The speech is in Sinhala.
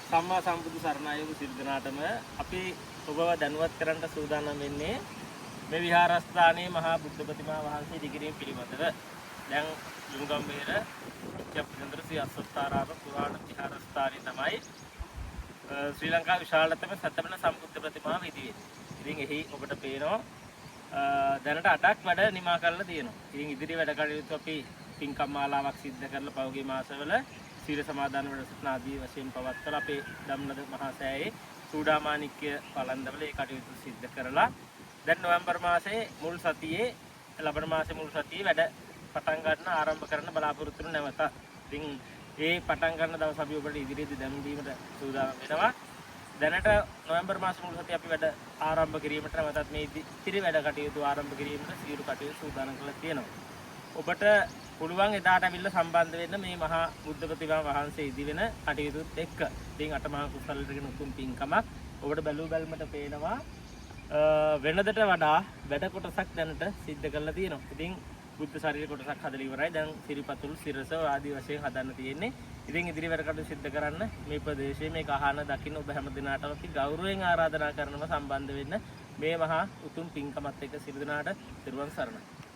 සම්මා සම්බුදු සරණයි සිල් දනාටම අපි ඔබව දැනුවත් කරන්න සූදානම් වෙන්නේ මේ විහාරස්ථානයේ මහා බුද්ධ ප්‍රතිමා වහන්සේ ඉදිකිරීම පිළිබඳව. දැන් ලුණුගම්බේර චප්පේන්ද්‍ර ශ්‍රී අස්සත්තාරාම පුරාණ විහාරස්ථානයේ තමයි ශ්‍රී ලංකාවේ විශාලතම සතමන සම්බුද්ධ ප්‍රතිමාව ඉදිවෙන්නේ. ඉතින් එහි ඔබට පේනවා දැනට 8ක් වැඩ නිමා කරලා තියෙනවා. ඉතින් ඉදිරි වැඩ කටයුතු අපි පින්කම් මාලාවක් සිද්ධ කරලා පහුගිය මාසවල සීල සමාදාන වැඩසටහන ආදී වශයෙන් පවත්වලා අපේ ධම්මද මහා සෑයේ චූඩාමාණික්‍ය පළඳවල ඒ කටයුතු සිද්ධ කරලා දැන් නොවැම්බර් මාසයේ මුල් සතියේ ලබන මාසයේ මුල් සතියේ වැඩ පටන් ගන්න ආරම්භ කරන්න බලාපොරොත්තු වෙන නැවත. ඉතින් ඒ පටන් ගන්න දවස් අපි ඔබට ඉදිරියේදී දැනුම් දීමට සූදානම් වෙනවා. දැනට නොවැම්බර් මාස මුල් සතියේ අපි වැඩ ආරම්භ කිරීමට නැවතත් මේ ඉතිරි වැඩ කටයුතු ආරම්භ කිරීමට සියලු කටයුතු සූදානම් කරලා තියෙනවා. ඔබට පුළුවන් එදාට අවිල්ල සම්බන්ධ වෙන්න මේ මහා බුද්ධ ප්‍රතිමා වහන්සේ ඉදිවෙන කටයුතුත් එක්ක. ඉතින් අටමහා කුසලයකට උතුම් පින්කමක් ඔබට බැලූ බැලමට පේනවා වෙනදට වඩා වැඩ කොටසක් දැනට සිද්ධ කරලා තියෙනවා. ඉතින් බුද්ධ ශරීර කොටසක් හදලා ඉවරයි. දැන් සිරිපතුල් සිරස ආදී වශයෙන් හදන්න තියෙන්නේ. ඉතින් ඉදිරි වැඩ කටයුතු සිද්ධ කරන්න මේ ප්‍රදේශයේ මේක අහන දකින්න ඔබ හැම දිනාටම අපි ගෞරවයෙන් ආරාධනා කරනවා සම්බන්ධ වෙන්න මේ මහා උතුම් පින්කමත් එක්ක සියලු දෙනාට සිරුවන් සරණයි.